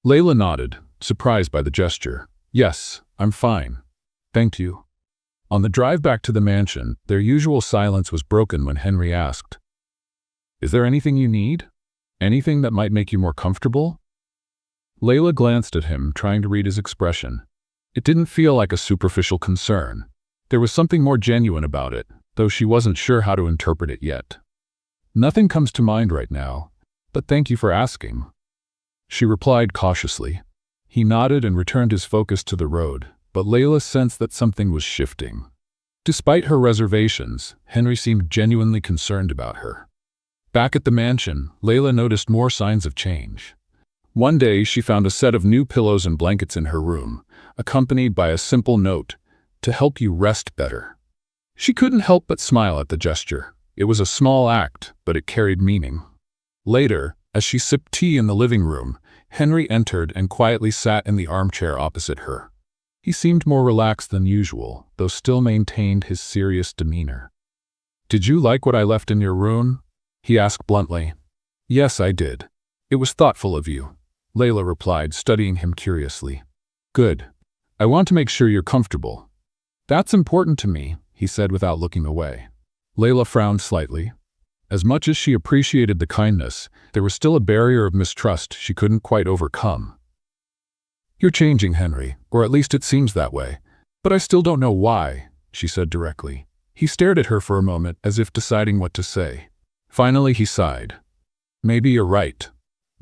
Layla nodded, surprised by the gesture. "Yes, I'm fine. Thank you." On the drive back to the mansion, their usual silence was broken when Henry asked, "Is there anything you need? Anything that might make you more comfortable?" Layla glanced at him, trying to read his expression. It didn't feel like a superficial concern. There was something more genuine about it, though she wasn't sure how to interpret it yet. "Nothing comes to mind right now, but thank you for asking," she replied cautiously. He nodded and returned his focus to the road, but Layla sensed that something was shifting. Despite her reservations, Henry seemed genuinely concerned about her. Back at the mansion, Layla noticed more signs of change. One day, she found a set of new pillows and blankets in her room, accompanied by a simple note, "To help you rest better." She couldn't help but smile at the gesture. It was a small act, but it carried meaning. Later, as she sipped tea in the living room, Henry entered and quietly sat in the armchair opposite her. He seemed more relaxed than usual, though still maintained his serious demeanor. "Did you like what I left in your room?" he asked bluntly. "Yes, I did. It was thoughtful of you," Layla replied, studying him curiously. "Good. I want to make sure you're comfortable." "That's important to me," he said without looking away. Layla frowned slightly. As much as she appreciated the kindness, there was still a barrier of mistrust she couldn't quite overcome. "You're changing, Henry, or at least it seems that way. But I still don't know why," she said directly. He stared at her for a moment as if deciding what to say. Finally, he sighed. "Maybe you're right.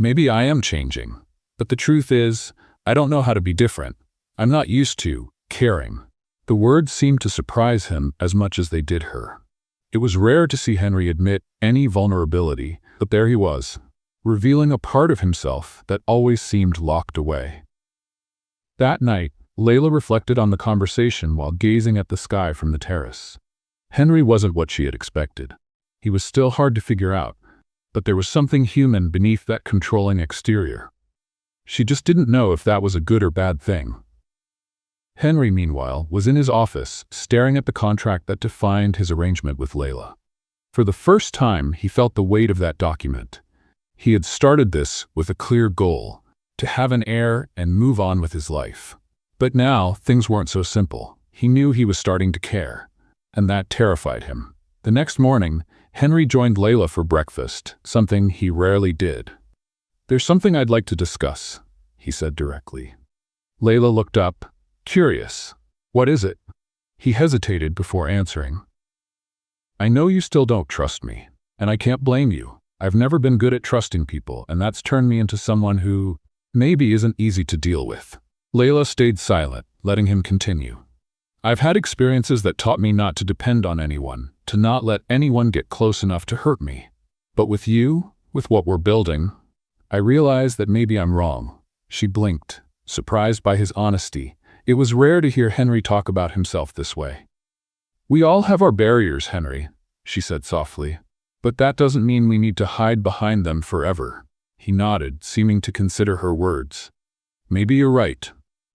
Maybe I am changing. But the truth is, I don't know how to be different. I'm not used to caring." The words seemed to surprise him as much as they did her. It was rare to see Henry admit any vulnerability, but there he was, revealing a part of himself that always seemed locked away. That night, Layla reflected on the conversation while gazing at the sky from the terrace. Henry wasn't what she had expected. He was still hard to figure out, but there was something human beneath that controlling exterior. She just didn't know if that was a good or bad thing. Henry, meanwhile, was in his office, staring at the contract that defined his arrangement with Layla. For the first time, he felt the weight of that document. He had started this with a clear goal, to have an heir and move on with his life. But now, things weren't so simple. He knew he was starting to care, and that terrified him. The next morning, Henry joined Layla for breakfast, something he rarely did. "There's something I'd like to discuss," he said directly. Layla looked up, curious. "What is it?" He hesitated before answering. "I know you still don't trust me, and I can't blame you. I've never been good at trusting people, and that's turned me into someone who maybe isn't easy to deal with." Layla stayed silent, letting him continue. "I've had experiences that taught me not to depend on anyone, to not let anyone get close enough to hurt me. But with you, with what we're building, I realize that maybe I'm wrong." She blinked, surprised by his honesty. It was rare to hear Henry talk about himself this way. "We all have our barriers, Henry," she said softly. "But that doesn't mean we need to hide behind them forever." He nodded, seeming to consider her words. "Maybe you're right.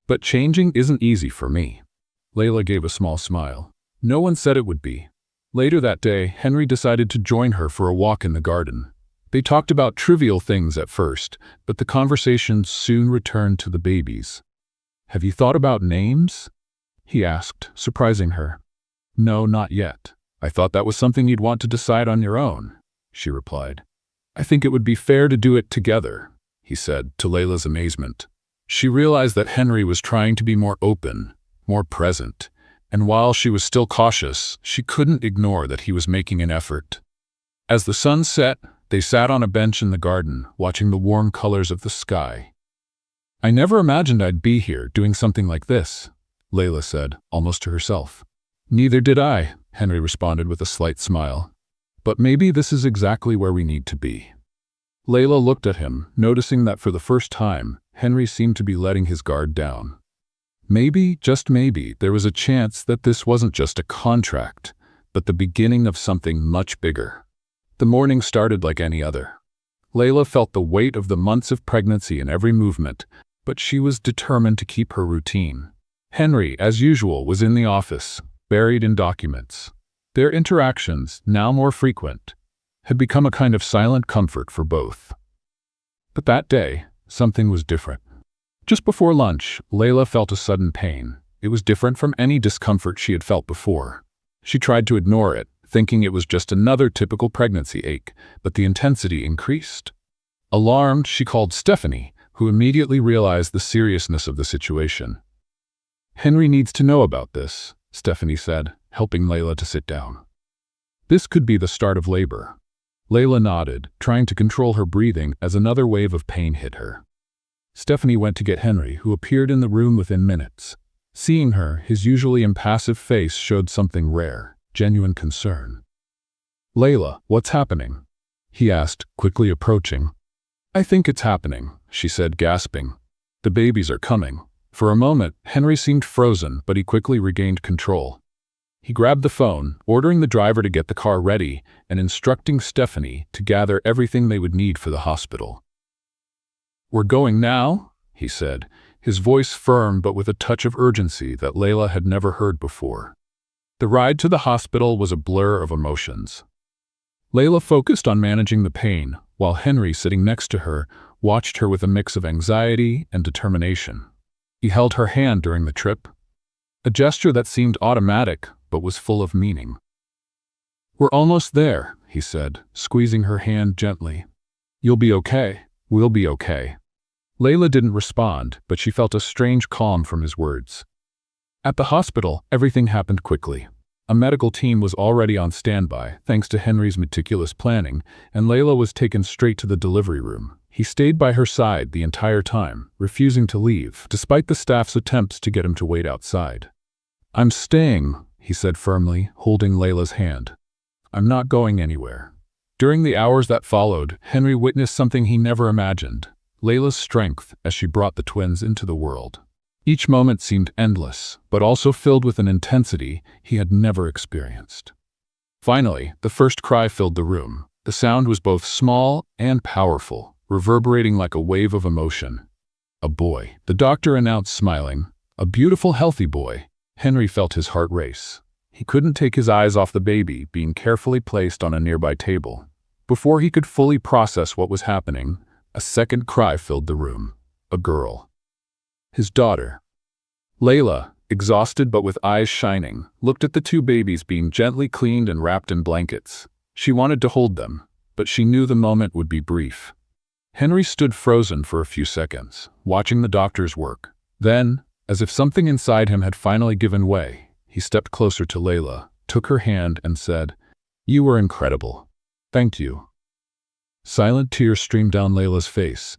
But changing isn't easy for me." Layla gave a small smile. No one said it would be. Later that day, Henry decided to join her for a walk in the garden. They talked about trivial things at first, but the conversation soon returned to the babies. "Have you thought about names?" he asked, surprising her. "No, not yet. I thought that was something you'd want to decide on your own," she replied. "I think it would be fair to do it together," he said, to Layla's amazement. She realized that Henry was trying to be more open, more present, and while she was still cautious, she couldn't ignore that he was making an effort. As the sun set, they sat on a bench in the garden, watching the warm colors of the sky. "I never imagined I'd be here doing something like this," Layla said, almost to herself. "Neither did I," Henry responded with a slight smile. "But maybe this is exactly where we need to be." Layla looked at him, noticing that for the first time, Henry seemed to be letting his guard down. Maybe, just maybe, there was a chance that this wasn't just a contract, but the beginning of something much bigger. The morning started like any other. Layla felt the weight of the months of pregnancy in every movement, but she was determined to keep her routine. Henry, as usual, was in the office, buried in documents. Their interactions, now more frequent, had become a kind of silent comfort for both. But that day, something was different. Just before lunch, Layla felt a sudden pain. It was different from any discomfort she had felt before. She tried to ignore it, thinking it was just another typical pregnancy ache, but the intensity increased. Alarmed, she called Stephanie, who immediately realized the seriousness of the situation. "Henry needs to know about this," Stephanie said, helping Layla to sit down. "This could be the start of labor." Layla nodded, trying to control her breathing as another wave of pain hit her. Stephanie went to get Henry, who appeared in the room within minutes. Seeing her, his usually impassive face showed something rare, genuine concern. "Layla, what's happening?" he asked, quickly approaching. "I think it's happening," she said, gasping. "The babies are coming." For a moment, Henry seemed frozen, but he quickly regained control. He grabbed the phone, ordering the driver to get the car ready and instructing Stephanie to gather everything they would need for the hospital. "We're going now," he said, his voice firm but with a touch of urgency that Layla had never heard before. The ride to the hospital was a blur of emotions. Layla focused on managing the pain, while Henry, sitting next to her, watched her with a mix of anxiety and determination. He held her hand during the trip, a gesture that seemed automatic but was full of meaning. "We're almost there," he said, squeezing her hand gently. "You'll be okay. We'll be okay." Layla didn't respond, but she felt a strange calm from his words. At the hospital, everything happened quickly. A medical team was already on standby, thanks to Henry's meticulous planning, and Layla was taken straight to the delivery room. He stayed by her side the entire time, refusing to leave, despite the staff's attempts to get him to wait outside. "I'm staying," he said firmly, holding Layla's hand. "I'm not going anywhere." During the hours that followed, Henry witnessed something he never imagined: Layla's strength as she brought the twins into the world. Each moment seemed endless, but also filled with an intensity he had never experienced. Finally, the first cry filled the room. The sound was both small and powerful, reverberating like a wave of emotion. "A boy," the doctor announced, smiling. "A beautiful, healthy boy." Henry felt his heart race. He couldn't take his eyes off the baby being carefully placed on a nearby table. Before he could fully process what was happening, a second cry filled the room. A girl. His daughter. Layla, exhausted but with eyes shining, looked at the two babies being gently cleaned and wrapped in blankets. She wanted to hold them, but she knew the moment would be brief. Henry stood frozen for a few seconds, watching the doctor's work. Then, as if something inside him had finally given way, he stepped closer to Layla, took her hand and said, "You were incredible. Thank you." Silent tears streamed down Layla's face,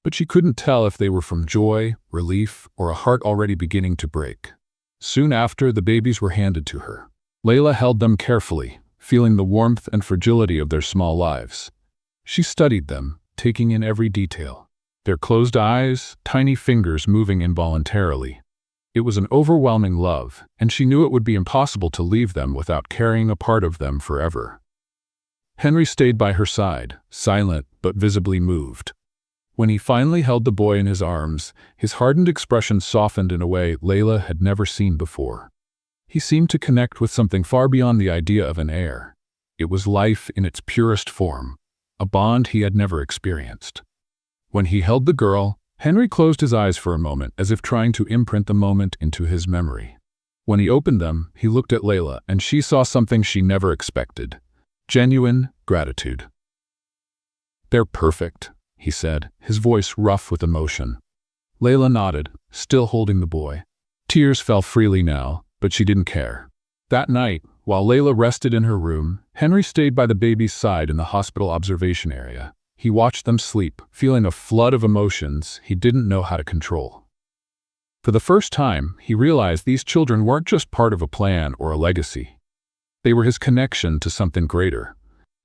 but she couldn't tell if they were from joy, relief, or a heart already beginning to break. Soon after, the babies were handed to her. Layla held them carefully, feeling the warmth and fragility of their small lives. She studied them, taking in every detail. Their closed eyes, tiny fingers moving involuntarily. It was an overwhelming love, and she knew it would be impossible to leave them without carrying a part of them forever. Henry stayed by her side, silent but visibly moved. When he finally held the boy in his arms, his hardened expression softened in a way Layla had never seen before. He seemed to connect with something far beyond the idea of an heir. It was life in its purest form, a bond he had never experienced. When he held the girl, Henry closed his eyes for a moment as if trying to imprint the moment into his memory. When he opened them, he looked at Layla, and she saw something she never expected: genuine gratitude. "They're perfect," he said, his voice rough with emotion. Layla nodded, still holding the boy. Tears fell freely now, but she didn't care. That night, while Layla rested in her room, Henry stayed by the baby's side in the hospital observation area. He watched them sleep, feeling a flood of emotions he didn't know how to control. For the first time, he realized these children weren't just part of a plan or a legacy. They were his connection to something greater,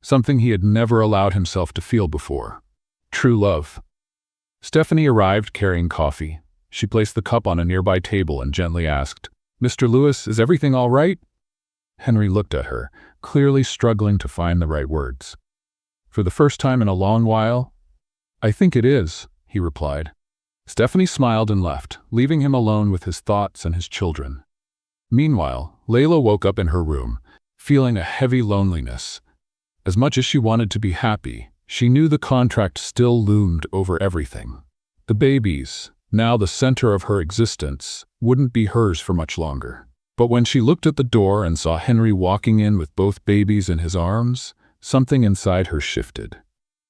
something he had never allowed himself to feel before: true love. Stephanie arrived carrying coffee. She placed the cup on a nearby table and gently asked, "Mr. Lewis, is everything all right?" Henry looked at her, clearly struggling to find the right words. "For the first time in a long while, I think it is," he replied. Stephanie smiled and left, leaving him alone with his thoughts and his children. Meanwhile, Layla woke up in her room, feeling a heavy loneliness. As much as she wanted to be happy, she knew the contract still loomed over everything. The babies, now the center of her existence, wouldn't be hers for much longer. But when she looked at the door and saw Henry walking in with both babies in his arms, something inside her shifted.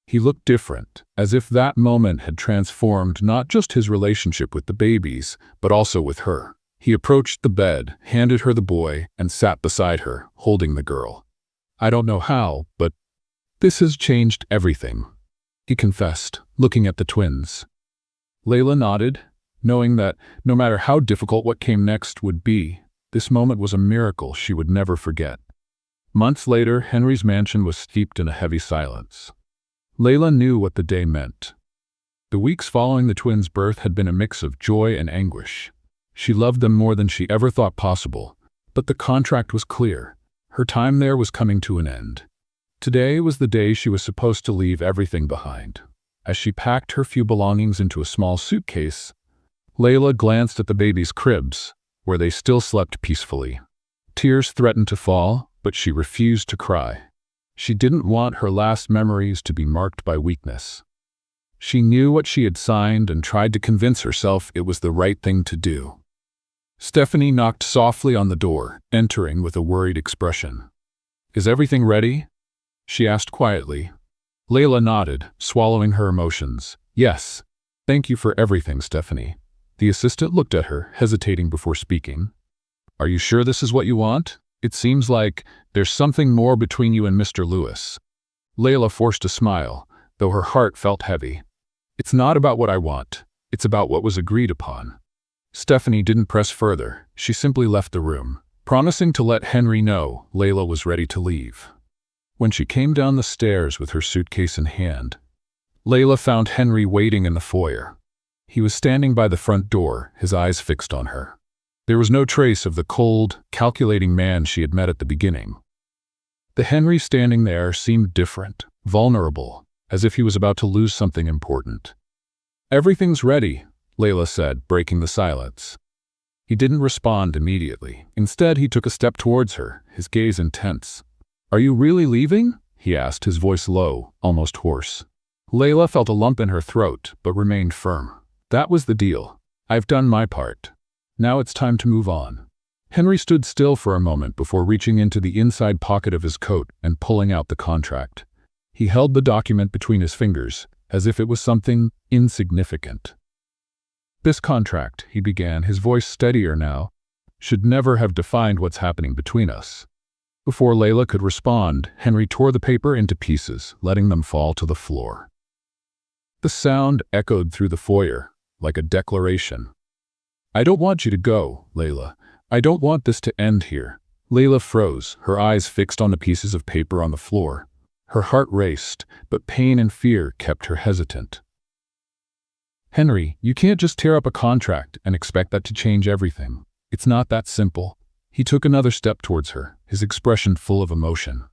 He looked different, as if that moment had transformed not just his relationship with the babies, but also with her. He approached the bed, handed her the boy, and sat beside her, holding the girl. "I don't know how, but this has changed everything," he confessed, looking at the twins. Layla nodded, knowing that no matter how difficult what came next would be, this moment was a miracle she would never forget. Months later, Henry's mansion was steeped in a heavy silence. Layla knew what the day meant. The weeks following the twins' birth had been a mix of joy and anguish. She loved them more than she ever thought possible, but the contract was clear. Her time there was coming to an end. Today was the day she was supposed to leave everything behind. As she packed her few belongings into a small suitcase, Layla glanced at the babies' cribs, where they still slept peacefully. Tears threatened to fall, but she refused to cry. She didn't want her last memories to be marked by weakness. She knew what she had signed and tried to convince herself it was the right thing to do. Stephanie knocked softly on the door, entering with a worried expression. "Is everything ready?" she asked quietly. Layla nodded, swallowing her emotions. "Yes. Thank you for everything, Stephanie." The assistant looked at her, hesitating before speaking. "Are you sure this is what you want? It seems like there's something more between you and Mr. Lewis." Layla forced a smile, though her heart felt heavy. "It's not about what I want. It's about what was agreed upon." Stephanie didn't press further. She simply left the room, promising to let Henry know Layla was ready to leave. When she came down the stairs with her suitcase in hand, Layla found Henry waiting in the foyer. He was standing by the front door, his eyes fixed on her. There was no trace of the cold, calculating man she had met at the beginning. The Henry standing there seemed different, vulnerable, as if he was about to lose something important. "Everything's ready," Layla said, breaking the silence. He didn't respond immediately. Instead, he took a step towards her, his gaze intense. "Are you really leaving?" he asked, his voice low, almost hoarse. Layla felt a lump in her throat, but remained firm. "That was the deal. I've done my part. Now it's time to move on." Henry stood still for a moment before reaching into the inside pocket of his coat and pulling out the contract. He held the document between his fingers, as if it was something insignificant. "This contract," he began, his voice steadier now, "should never have defined what's happening between us." Before Layla could respond, Henry tore the paper into pieces, letting them fall to the floor. The sound echoed through the foyer, like a declaration. "I don't want you to go, Layla. I don't want this to end here." Layla froze, her eyes fixed on the pieces of paper on the floor. Her heart raced, but pain and fear kept her hesitant. "Henry, you can't just tear up a contract and expect that to change everything. It's not that simple." He took another step towards her, his expression full of emotion.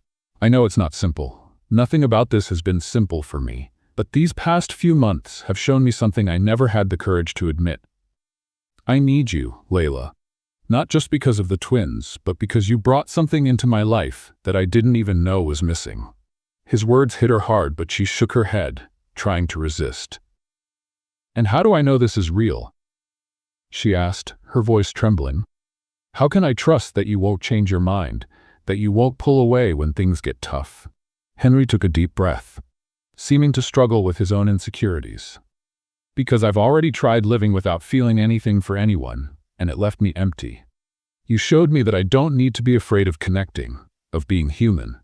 "I know it's not simple. Nothing about this has been simple for me. But these past few months have shown me something I never had the courage to admit. I need you, Layla. Not just because of the twins, but because you brought something into my life that I didn't even know was missing." His words hit her hard, but she shook her head, trying to resist. "And how do I know this is real?" she asked, her voice trembling. "How can I trust that you won't change your mind, that you won't pull away when things get tough?" Henry took a deep breath, seeming to struggle with his own insecurities. "Because I've already tried living without feeling anything for anyone, and it left me empty. You showed me that I don't need to be afraid of connecting, of being human.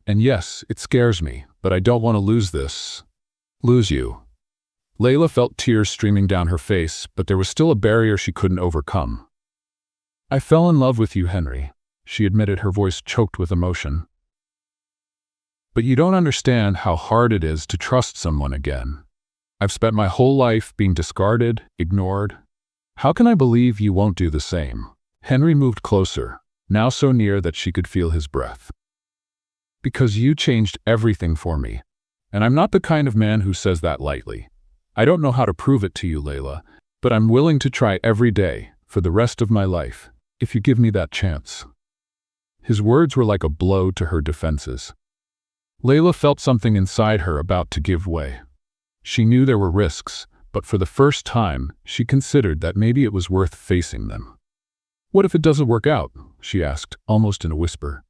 And yes, it scares me, but I don't want to lose you." Layla felt tears streaming down her face, but there was still a barrier she couldn't overcome. "I fell in love with you, Henry," she admitted, her voice choked with emotion. "But you don't understand how hard it is to trust someone again. I've spent my whole life being discarded, ignored. How can I believe you won't do the same?" Henry moved closer, now so near that she could feel his breath. "Because you changed everything for me, and I'm not the kind of man who says that lightly. I don't know how to prove it to you, Layla, but I'm willing to try every day for the rest of my life, if you give me that chance." His words were like a blow to her defenses. Layla felt something inside her about to give way. She knew there were risks, but for the first time, she considered that maybe it was worth facing them. "What if it doesn't work out?" she asked, almost in a whisper.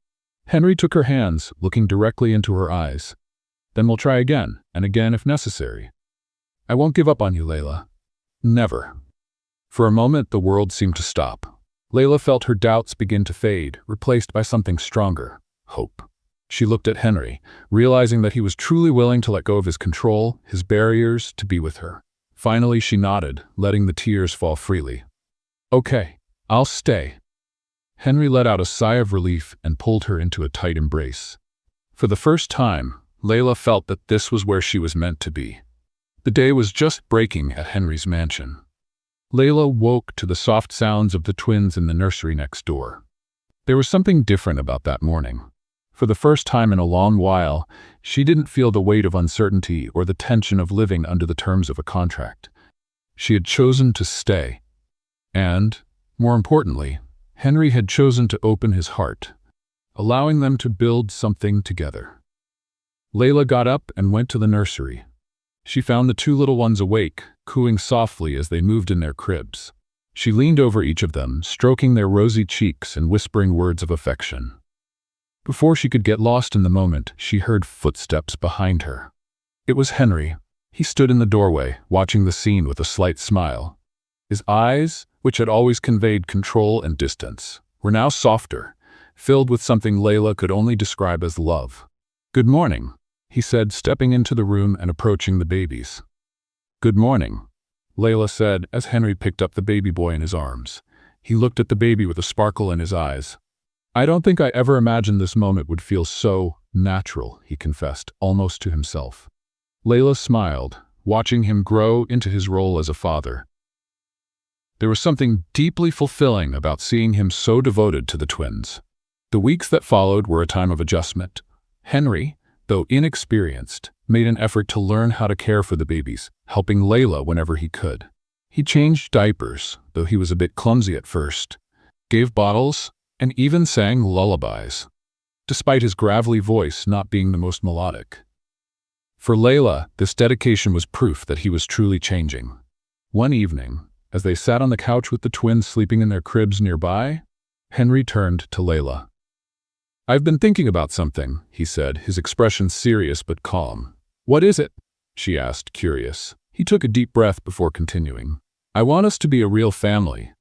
Henry took her hands, looking directly into her eyes. "Then we'll try again, and again if necessary. I won't give up on you, Layla. Never." For a moment, the world seemed to stop. Layla felt her doubts begin to fade, replaced by something stronger: hope. She looked at Henry, realizing that he was truly willing to let go of his control, his barriers, to be with her. Finally, she nodded, letting the tears fall freely. "Okay, I'll stay." Henry let out a sigh of relief and pulled her into a tight embrace. For the first time, Layla felt that this was where she was meant to be. The day was just breaking at Henry's mansion. Layla woke to the soft sounds of the twins in the nursery next door. There was something different about that morning. For the first time in a long while, she didn't feel the weight of uncertainty or the tension of living under the terms of a contract. She had chosen to stay. And, more importantly, Henry had chosen to open his heart, allowing them to build something together. Layla got up and went to the nursery. She found the two little ones awake, cooing softly as they moved in their cribs. She leaned over each of them, stroking their rosy cheeks and whispering words of affection. Before she could get lost in the moment, she heard footsteps behind her. It was Henry. He stood in the doorway, watching the scene with a slight smile. His eyes, which had always conveyed control and distance, were now softer, filled with something Layla could only describe as love. "Good morning," he said, stepping into the room and approaching the babies. "Good morning," Layla said as Henry picked up the baby boy in his arms. He looked at the baby with a sparkle in his eyes. "I don't think I ever imagined this moment would feel so natural," he confessed, almost to himself. Layla smiled, watching him grow into his role as a father. There was something deeply fulfilling about seeing him so devoted to the twins. The weeks that followed were a time of adjustment. Henry, though inexperienced, made an effort to learn how to care for the babies, helping Layla whenever he could. He changed diapers, though he was a bit clumsy at first, gave bottles, and even sang lullabies, despite his gravelly voice not being the most melodic. For Layla, this dedication was proof that he was truly changing. One evening, as they sat on the couch with the twins sleeping in their cribs nearby, Henry turned to Layla. "I've been thinking about something," he said, his expression serious but calm. "What is it?" she asked, curious. He took a deep breath before continuing. "I want us to be a real family.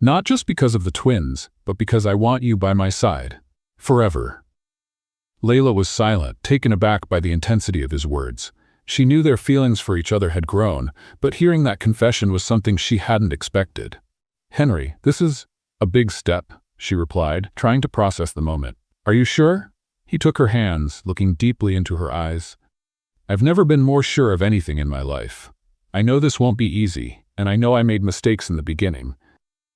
Not just because of the twins, but because I want you by my side. Forever." Layla was silent, taken aback by the intensity of his words. She knew their feelings for each other had grown, but hearing that confession was something she hadn't expected. "Henry, this is a big step," she replied, trying to process the moment. "Are you sure?" He took her hands, looking deeply into her eyes. "I've never been more sure of anything in my life. I know this won't be easy, and I know I made mistakes in the beginning.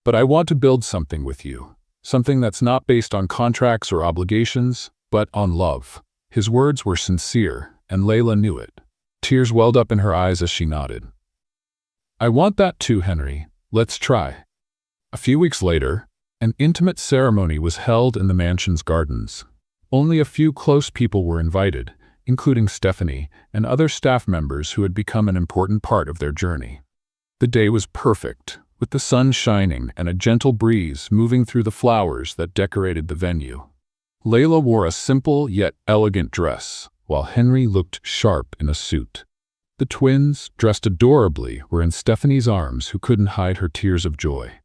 But I want to build something with you, something that's not based on contracts or obligations, but on love." His words were sincere, and Layla knew it. Tears welled up in her eyes as she nodded. "I want that too, Henry. Let's try." A few weeks later, an intimate ceremony was held in the mansion's gardens. Only a few close people were invited, including Stephanie and other staff members who had become an important part of their journey. The day was perfect, with the sun shining and a gentle breeze moving through the flowers that decorated the venue. Layla wore a simple yet elegant dress, while Henry looked sharp in a suit. The twins, dressed adorably, were in Stephanie's arms, who couldn't hide her tears of joy.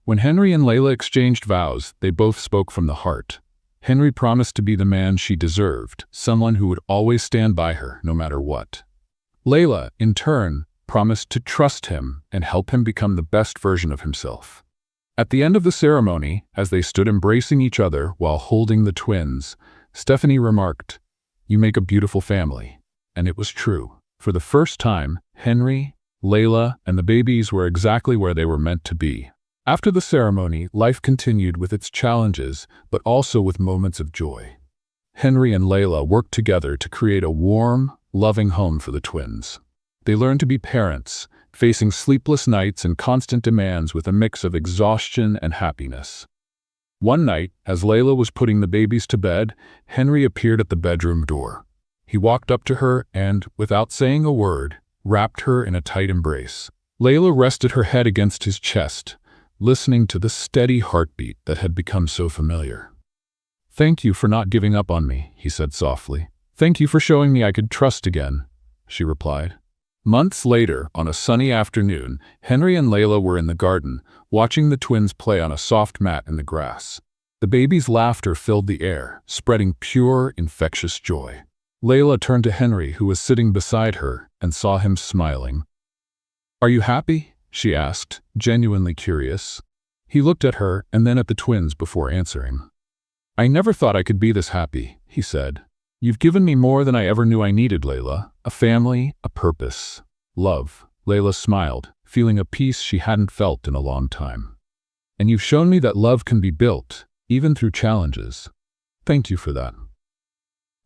When Henry and Layla exchanged vows, they both spoke from the heart. Henry promised to be the man she deserved, someone who would always stand by her, no matter what. Layla, in turn, promised to trust him and help him become the best version of himself. At the end of the ceremony, as they stood embracing each other while holding the twins, Stephanie remarked, "You make a beautiful family." And it was true. For the first time, Henry, Layla, and the babies were exactly where they were meant to be. After the ceremony, life continued with its challenges, but also with moments of joy. Henry and Layla worked together to create a warm, loving home for the twins. They learned to be parents, facing sleepless nights and constant demands with a mix of exhaustion and happiness. One night, as Layla was putting the babies to bed, Henry appeared at the bedroom door. He walked up to her and, without saying a word, wrapped her in a tight embrace. Layla rested her head against his chest, listening to the steady heartbeat that had become so familiar. "Thank you for not giving up on me," he said softly. "Thank you for showing me I could trust again," she replied. Months later, on a sunny afternoon, Henry and Layla were in the garden, watching the twins play on a soft mat in the grass. The baby's laughter filled the air, spreading pure, infectious joy. Layla turned to Henry, who was sitting beside her, and saw him smiling. "Are you happy?" she asked, genuinely curious. He looked at her and then at the twins before answering. "I never thought I could be this happy," he said. "You've given me more than I ever knew I needed, Layla. A family, a purpose, love." Layla smiled, feeling a peace she hadn't felt in a long time. "And you've shown me that love can be built, even through challenges. Thank you for that."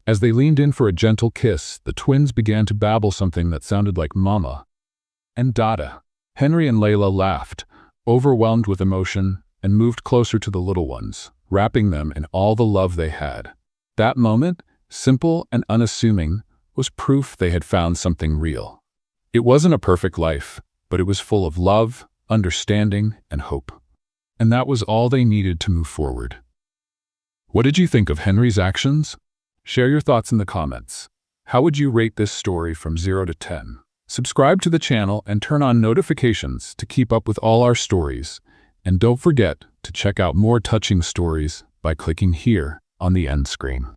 As they leaned in for a gentle kiss, the twins began to babble something that sounded like Mama and Dada. Henry and Layla laughed, overwhelmed with emotion, and moved closer to the little ones, wrapping them in all the love they had. That moment, simple and unassuming, was proof they had found something real. It wasn't a perfect life, but it was full of love, understanding, and hope. And that was all they needed to move forward. What did you think of Henry's actions? Share your thoughts in the comments. How would you rate this story from 0 to 10? Subscribe to the channel and turn on notifications to keep up with all our stories. And don't forget to check out more touching stories by clicking here on the end screen.